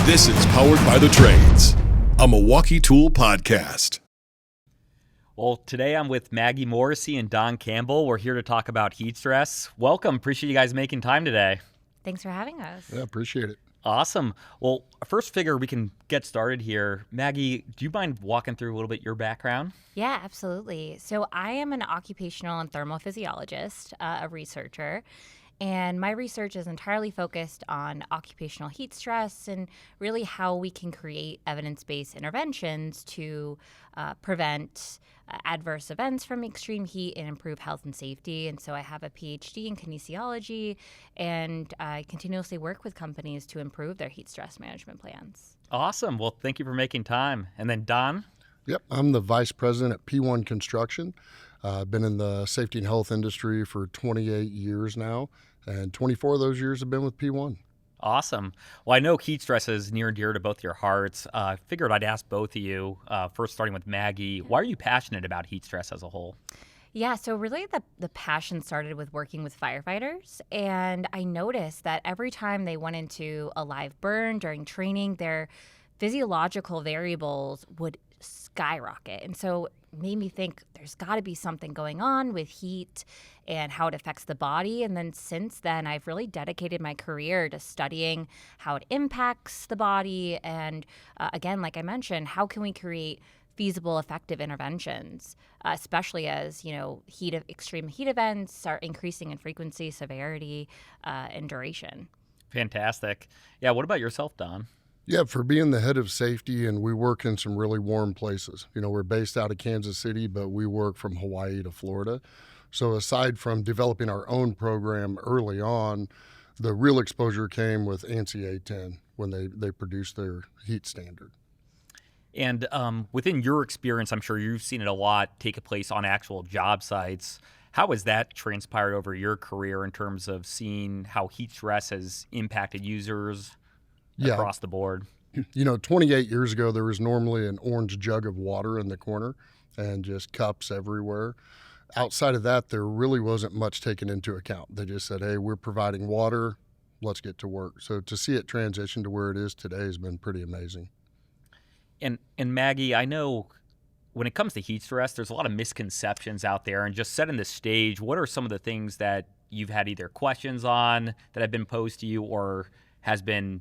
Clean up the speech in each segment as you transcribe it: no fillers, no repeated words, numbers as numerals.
This is Powered by the Trades, a Milwaukee Tool podcast. Well, today I'm with Maggie Morrissey and Don Campbell. We're here to talk about heat stress. Welcome. Appreciate you guys making time today. Thanks for having us. Yeah, appreciate it. Awesome. Well, first figure we can get started here. Maggie, do you mind walking through a little bit your background? Yeah, absolutely. So I am an occupational and thermal physiologist, a researcher. And my research is entirely focused on occupational heat stress and really how we can create evidence-based interventions to prevent adverse events from extreme heat and improve health and safety. And so I have a PhD in kinesiology, and I continuously work with companies to improve their heat stress management plans. Awesome. Well, thank you for making time. And then Don? Yep, I'm the vice president at P1 Construction. I've been in the safety and health industry for 28 years now, and 24 of those years have been with P1. Awesome. Well, I know heat stress is near and dear to both your hearts. I figured I'd ask both of you, first starting with Maggie, why are you passionate about heat stress as a whole? Yeah, so really the passion started with working with firefighters, and I noticed that every time they went into a live burn during training, their physiological variables would skyrocket. And so it made me think there's got to be something going on with heat and how it affects the body. And then since then, I've really dedicated my career to studying how it impacts the body. And again, like I mentioned, how can we create feasible, effective interventions, especially as, extreme heat events are increasing in frequency, severity, and duration. Fantastic. Yeah, what about yourself, Don? Yeah, for being the head of safety, and we work in some really warm places. We're based out of Kansas City, but we work from Hawaii to Florida. So aside from developing our own program early on, the real exposure came with ANSI A10 when they produced their heat standard. And within your experience, I'm sure you've seen it a lot take place on actual job sites. How has that transpired over your career in terms of seeing how heat stress has impacted users across the board? 28 years ago, there was normally an orange jug of water in the corner and just cups everywhere. Outside of that, there really wasn't much taken into account. They just said, hey, we're providing water, let's get to work. So to see it transition to where it is today has been pretty amazing. And Maggie, I know when it comes to heat stress, there's a lot of misconceptions out there. And just setting the stage, what are some of the things that you've had either questions on that have been posed to you or has been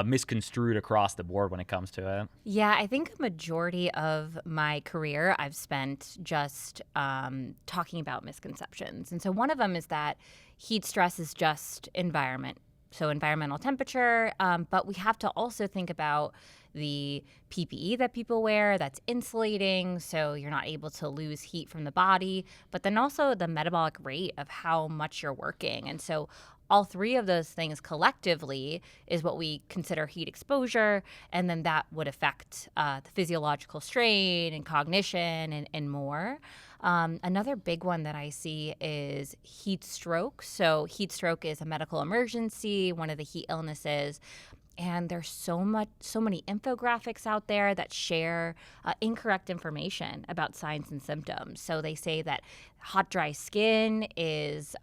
misconstrued across the board when it comes to it? Yeah, I think a majority of my career I've spent just talking about misconceptions. And so one of them is that heat stress is just environment, so environmental temperature, but we have to also think about the PPE that people wear that's insulating, so you're not able to lose heat from the body, but then also the metabolic rate of how much you're working. And so all three of those things collectively is what we consider heat exposure, and then that would affect the physiological strain and cognition and more. Another big one that I see is heat stroke. So heat stroke is a medical emergency, one of the heat illnesses. And there's so many infographics out there that share incorrect information about signs and symptoms. So they say that hot, dry skin is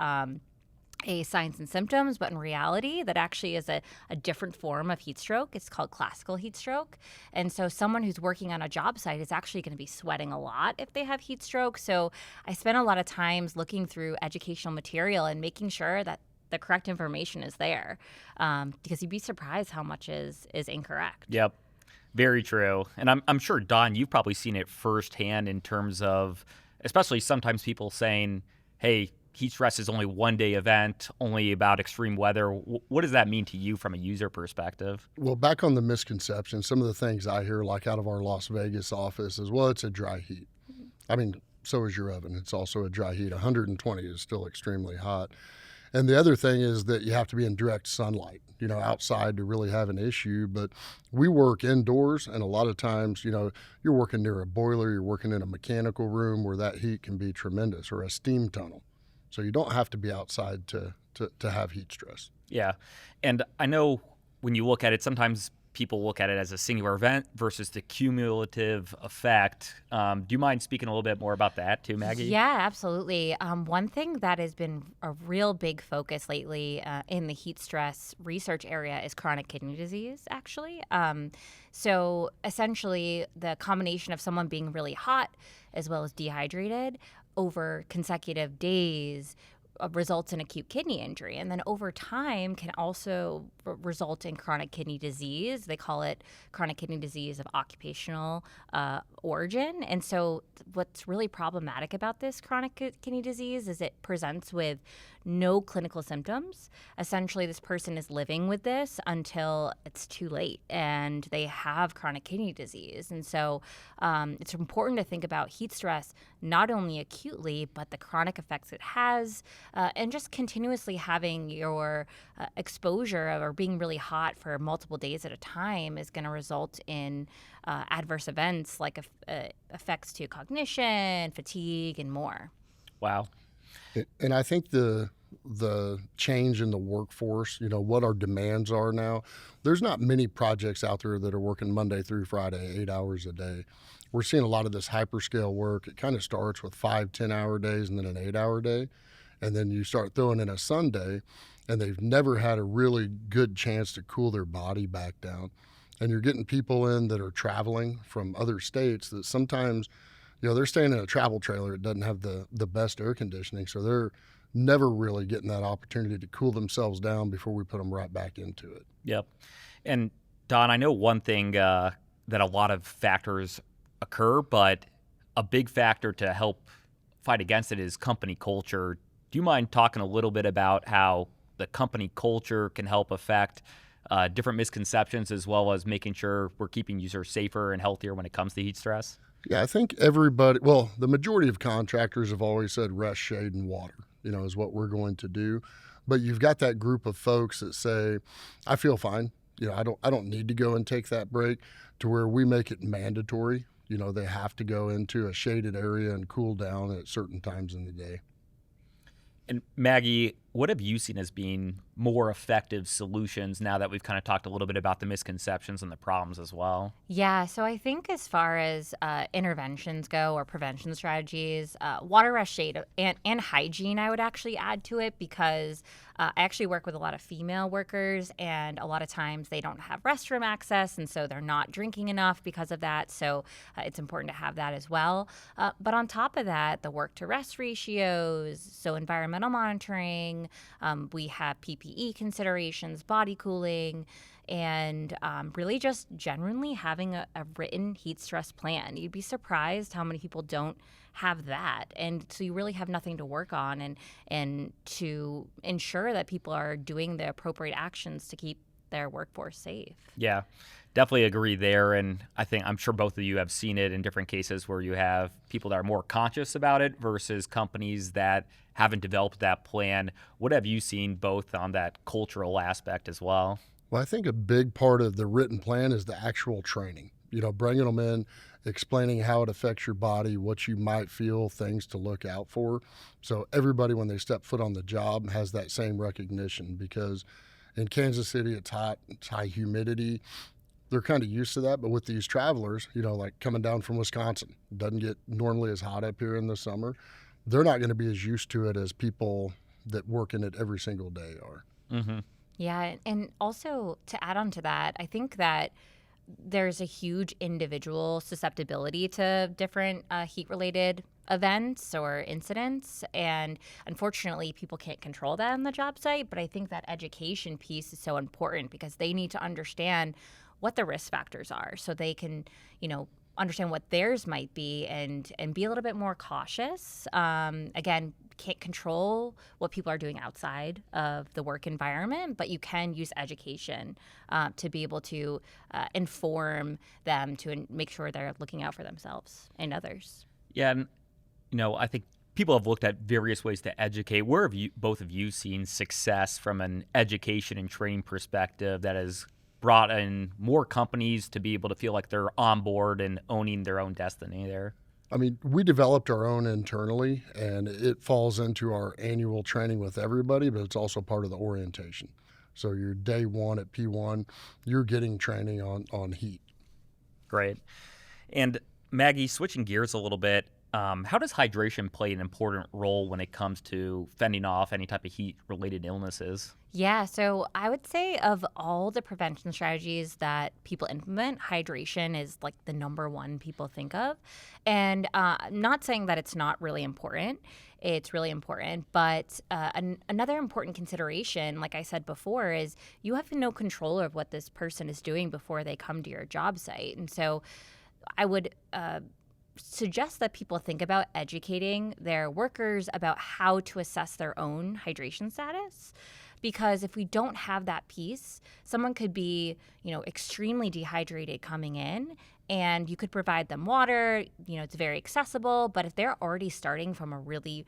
a signs and symptoms, but in reality, that actually is a different form of heat stroke. It's called classical heat stroke. And so someone who's working on a job site is actually going to be sweating a lot if they have heat stroke. So I spend a lot of times looking through educational material and making sure that the correct information is there, because you'd be surprised how much is incorrect. Yep, very true. And I'm sure, Don, you've probably seen it firsthand in terms of, especially sometimes people saying, hey, heat stress is only one day event, only about extreme weather. What does that mean to you from a user perspective? Well, back on the misconception, some of the things I hear, like out of our Las Vegas office, is, well, it's a dry heat. I mean, so is your oven. It's also a dry heat. 120 is still extremely hot. And the other thing is that you have to be in direct sunlight, outside to really have an issue. But we work indoors, and a lot of times, you're working near a boiler, you're working in a mechanical room where that heat can be tremendous, or a steam tunnel. So you don't have to be outside to have heat stress. Yeah. And I know when you look at it, sometimes people look at it as a singular event versus the cumulative effect. Do you mind speaking a little bit more about that too, Maggie? Yeah, absolutely. One thing that has been a real big focus lately in the heat stress research area is chronic kidney disease, actually. So essentially, the combination of someone being really hot as well as dehydrated over consecutive days results in acute kidney injury, and then over time can also result in chronic kidney disease. They call it chronic kidney disease of occupational origin. And so what's really problematic about this chronic kidney disease is it presents with no clinical symptoms. Essentially, this person is living with this until it's too late and they have chronic kidney disease. And so it's important to think about heat stress not only acutely, but the chronic effects it has, and just continuously having your exposure or being really hot for multiple days at a time is going to result in adverse events like effects to cognition, fatigue, and more. Wow. And I think the change in the workforce, what our demands are now, there's not many projects out there that are working Monday through Friday, 8 hours a day. We're seeing a lot of this hyperscale work. It kind of starts with 5, 10-hour days and then an 8-hour day. And then you start throwing in a Sunday, and they've never had a really good chance to cool their body back down. And you're getting people in that are traveling from other states that sometimes, they're staying in a travel trailer. It doesn't have the best air conditioning. So they're never really getting that opportunity to cool themselves down before we put them right back into it. Yep. And Don, I know one thing that a lot of factors occur, but a big factor to help fight against it is company culture. Do you mind talking a little bit about how the company culture can help affect different misconceptions as well as making sure we're keeping users safer and healthier when it comes to heat stress? Yeah, I think the majority of contractors have always said rest, shade, and water, is what we're going to do. But you've got that group of folks that say, I feel fine. I don't need to go and take that break, to where we make it mandatory. They have to go into a shaded area and cool down at certain times in the day. And Maggie, what have you seen as being more effective solutions now that we've kind of talked a little bit about the misconceptions and the problems as well? Yeah, so I think as far as interventions go or prevention strategies, water, rest, shade, and hygiene, I would actually add to it, because I actually work with a lot of female workers, and a lot of times they don't have restroom access, and so they're not drinking enough because of that. So it's important to have that as well. But on top of that, the work to rest ratios, so environmental monitoring, we have PPE considerations, body cooling, and really just generally having a written heat stress plan. You'd be surprised how many people don't have that. And so you really have nothing to work on and to ensure that people are doing the appropriate actions to keep their workforce safe. Yeah, definitely agree there. And I'm sure both of you have seen it in different cases where you have people that are more conscious about it versus companies that haven't developed that plan. What have you seen both on that cultural aspect as well? Well, I think a big part of the written plan is the actual training, bringing them in, explaining how it affects your body, what you might feel, things to look out for. So everybody, when they step foot on the job, has that same recognition, because in Kansas City, it's hot, it's high humidity. They're kind of used to that. But with these travelers, like coming down from Wisconsin, it doesn't get normally as hot up here in the summer. They're not going to be as used to it as people that work in it every single day are. Mm-hmm. Yeah, and also to add on to that, I think that there's a huge individual susceptibility to different heat-related events or incidents, and unfortunately, people can't control that on the job site. But I think that education piece is so important, because they need to understand what the risk factors are, so they can, understand what theirs might be and be a little bit more cautious. Again, can't control what people are doing outside of the work environment, but you can use education to be able to inform them to make sure they're looking out for themselves and others. Yeah, and I think people have looked at various ways to educate. Where have both of you seen success from an education and training perspective that has brought in more companies to be able to feel like they're on board and owning their own destiny there? I mean, we developed our own internally, and it falls into our annual training with everybody, but it's also part of the orientation. So your day one at P1, you're getting training on heat. Great. And Maggie, switching gears a little bit, how does hydration play an important role when it comes to fending off any type of heat-related illnesses? Yeah, so I would say of all the prevention strategies that people implement, hydration is like the number one people think of. And I'm not saying that it's not really important. It's really important. But another important consideration, like I said before, is you have no control of what this person is doing before they come to your job site. And so I would suggest that people think about educating their workers about how to assess their own hydration status. Because if we don't have that piece, someone could be, extremely dehydrated coming in, and you could provide them water. It's very accessible. But if they're already starting from a really,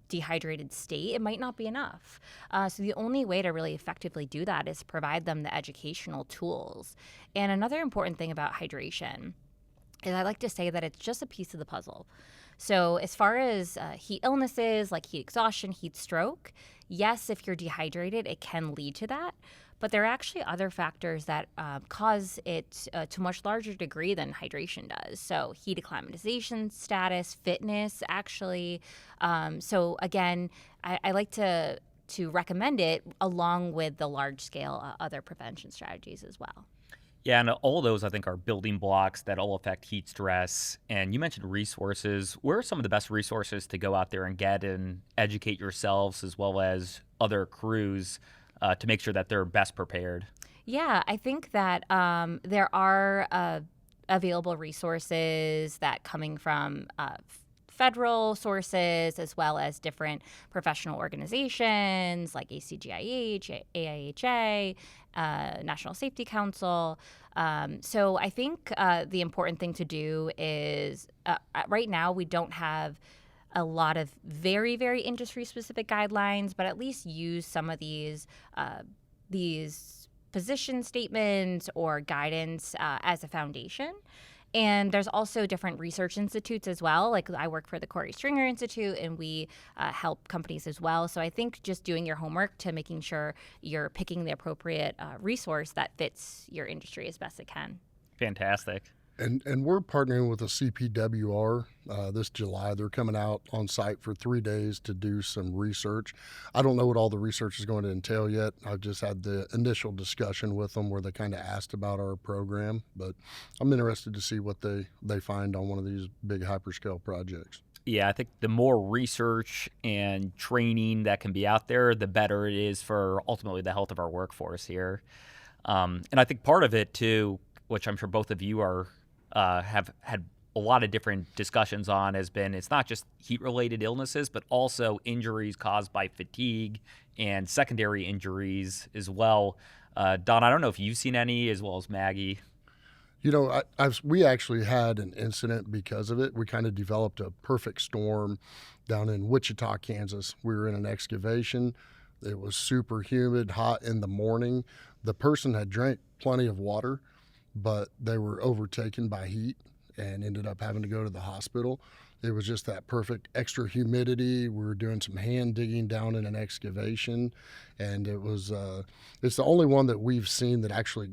dehydrated state, it might not be enough. So the only way to really effectively do that is provide them the educational tools. And another important thing about hydration is I like to say that it's just a piece of the puzzle. So as far as heat illnesses like heat exhaustion, heat stroke, yes, if you're dehydrated, it can lead to that. But there are actually other factors that cause it to a much larger degree than hydration does. So heat acclimatization status, fitness, actually. So again, I like to recommend it along with the large-scale other prevention strategies as well. Yeah, and all those, I think, are building blocks that all affect heat stress. And you mentioned resources. Where are some of the best resources to go out there and get and educate yourselves as well as other crews to make sure that they're best prepared? Yeah, I think that there are available resources that coming from federal sources as well as different professional organizations like ACGIH, AIHA, National Safety Council. So I think the important thing to do is right now we don't have a lot of very, very industry-specific guidelines, but at least use some of these position statements or guidance as a foundation. And there's also different research institutes as well. Like I work for the Corey Stringer Institute, and we help companies as well. So I think just doing your homework to making sure you're picking the appropriate resource that fits your industry as best it can. Fantastic. And we're partnering with a CPWR this July. They're coming out on site for 3 days to do some research. I don't know what all the research is going to entail yet. I've just had the initial discussion with them where they kind of asked about our program. But I'm interested to see what they find on one of these big hyperscale projects. Yeah, I think the more research and training that can be out there, the better it is for ultimately the health of our workforce here. And I think part of it, too, which I'm sure both of you have had a lot of different discussions on, has been it's not just heat-related illnesses, but also injuries caused by fatigue and secondary injuries as well. Don, I don't know if you've seen any, as well as Maggie. We actually had an incident because of it. We kind of developed a perfect storm down in Wichita, Kansas. We were in an excavation. It was super humid, hot in the morning. The person had drank plenty of water, but they were overtaken by heat and ended up having to go to the hospital. It was just that perfect extra humidity. We were doing some hand digging down in an excavation, and it's the only one that we've seen that actually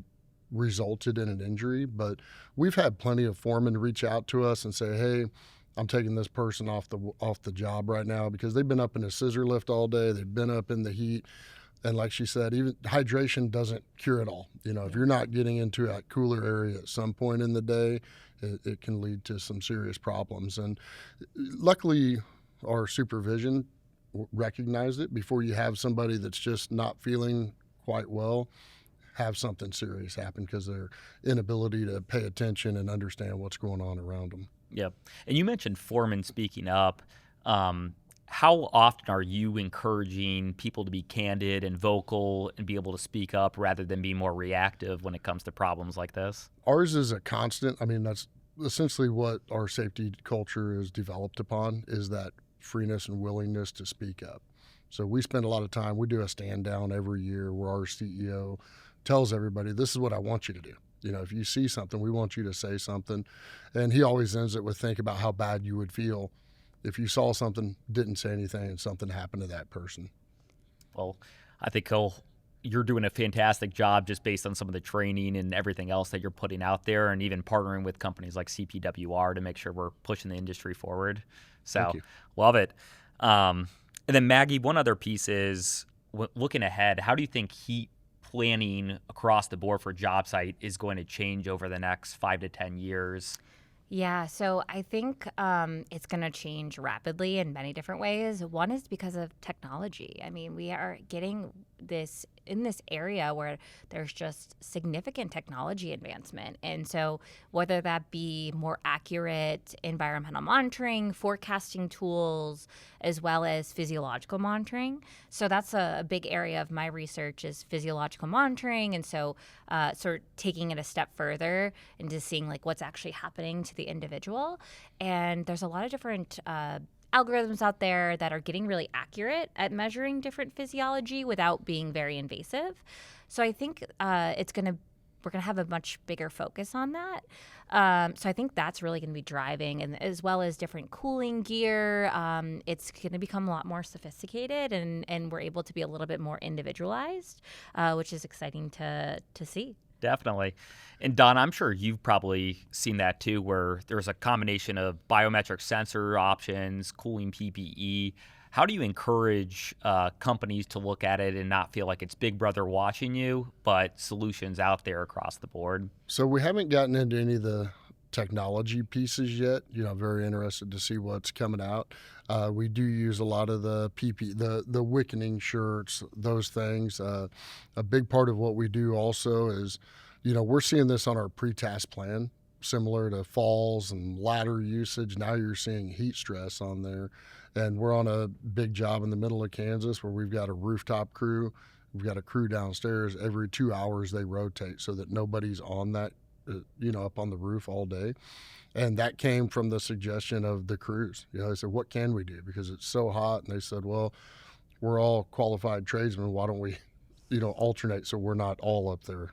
resulted in an injury. But we've had plenty of foremen reach out to us and say, hey, I'm taking this person off the job right now because they've been up in a scissor lift all day. They've been up in the heat. And like she said, even hydration doesn't cure it all. If you're not getting into a cooler area at some point in the day, it can lead to some serious problems. And luckily, our supervision recognized it before you have somebody that's just not feeling quite well have something serious happen because of their inability to pay attention and understand what's going on around them. Yep. And you mentioned foremen speaking up. How often are you encouraging people to be candid and vocal and be able to speak up rather than be more reactive when it comes to problems like this? Ours is a constant. I mean, that's essentially what our safety culture is developed upon, is that freeness and willingness to speak up. So we spend a lot of time, we do a stand down every year where our CEO tells everybody, this is what I want you to do. If you see something, we want you to say something. And he always ends it with, think about how bad you would feel if you saw something, didn't say anything, and something happened to that person. Well, I think he'll you're doing a fantastic job just based on some of the training and everything else that you're putting out there, and even partnering with companies like CPWR to make sure we're pushing the industry forward. So love it. And then Maggie, one other piece is looking ahead, how do you think heat planning across the board for Jobsite is going to change over the next 5 to 10 years? Yeah, so I think it's going to change rapidly in many different ways. One is because of technology. I mean, we are getting this in this area where there's just significant technology advancement. And so whether that be more accurate environmental monitoring, forecasting tools, as well as physiological monitoring. So that's a big area of my research is physiological monitoring. And so sort of taking it a step further into seeing like what's actually happening to the individual. And there's a lot of different algorithms out there that are getting really accurate at measuring different physiology without being very invasive. So I think we're gonna have a much bigger focus on that. So I think that's really going to be driving, and as well as different cooling gear. It's going to become a lot more sophisticated, and we're able to be a little bit more individualized, which is exciting to see. Definitely. And Don, I'm sure you've probably seen that too, where there's a combination of biometric sensor options, cooling PPE. How do you encourage companies to look at it and not feel like it's Big Brother watching you, but solutions out there across the board? So we haven't gotten into any of the technology pieces yet. Very interested to see what's coming out. We do use a lot of the PPE, the wickening shirts, those things. A big part of what we do also is, we're seeing this on our pre-task plan, similar to falls and ladder usage. Now you're seeing heat stress on there. And we're on a big job in the middle of Kansas where we've got a rooftop crew. We've got a crew downstairs. Every 2 hours they rotate so that nobody's on that, up on the roof all day. And that came from the suggestion of the crews. They said, what can we do? Because it's so hot. And they said, well, we're all qualified tradesmen. Why don't we, alternate so we're not all up there?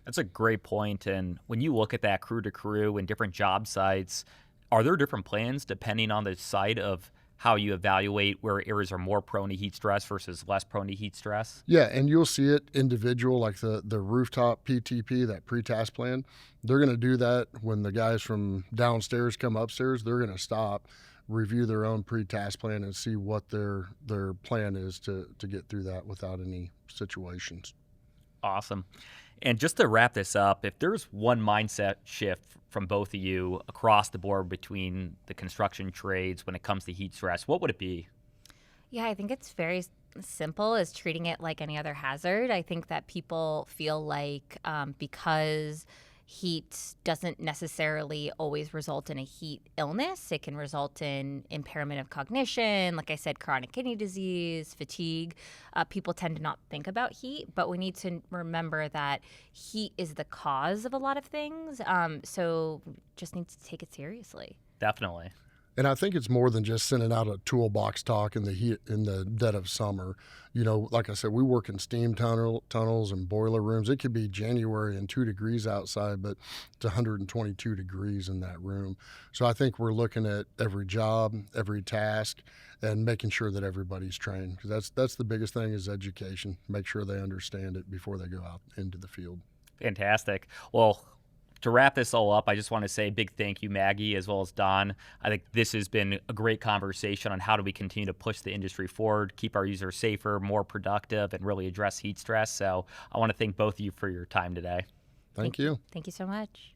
That's a great point. And when you look at that crew to crew and different job sites, are there different plans depending on the site of how you evaluate where areas are more prone to heat stress versus less prone to heat stress? Yeah, and you'll see it individual, like the rooftop PTP, that pre-task plan. They're going to do that when the guys from downstairs come upstairs. They're going to stop, review their own pre-task plan, and see what their plan is to get through that without any situations. Awesome. And just to wrap this up, if there's one mindset shift from both of you across the board between the construction trades when it comes to heat stress, what would it be? Yeah, I think it's very simple as treating it like any other hazard. I think that people feel like because heat doesn't necessarily always result in a heat illness. It can result in impairment of cognition, like I said, chronic kidney disease, fatigue. People tend to not think about heat, but we need to remember that heat is the cause of a lot of things. So just need to take it seriously. Definitely. And I think it's more than just sending out a toolbox talk in the heat in the dead of summer. Like I said, we work in steam tunnels and boiler rooms. It could be January and 2 degrees outside, but it's 122 degrees in that room. So I think we're looking at every job, every task, and making sure that everybody's trained. Because that's the biggest thing is education. Make sure they understand it before they go out into the field. Fantastic. Well, to wrap this all up, I just want to say a big thank you, Maggie, as well as Don. I think this has been a great conversation on how do we continue to push the industry forward, keep our users safer, more productive, and really address heat stress. So I want to thank both of you for your time today. Thank you. Thank you so much.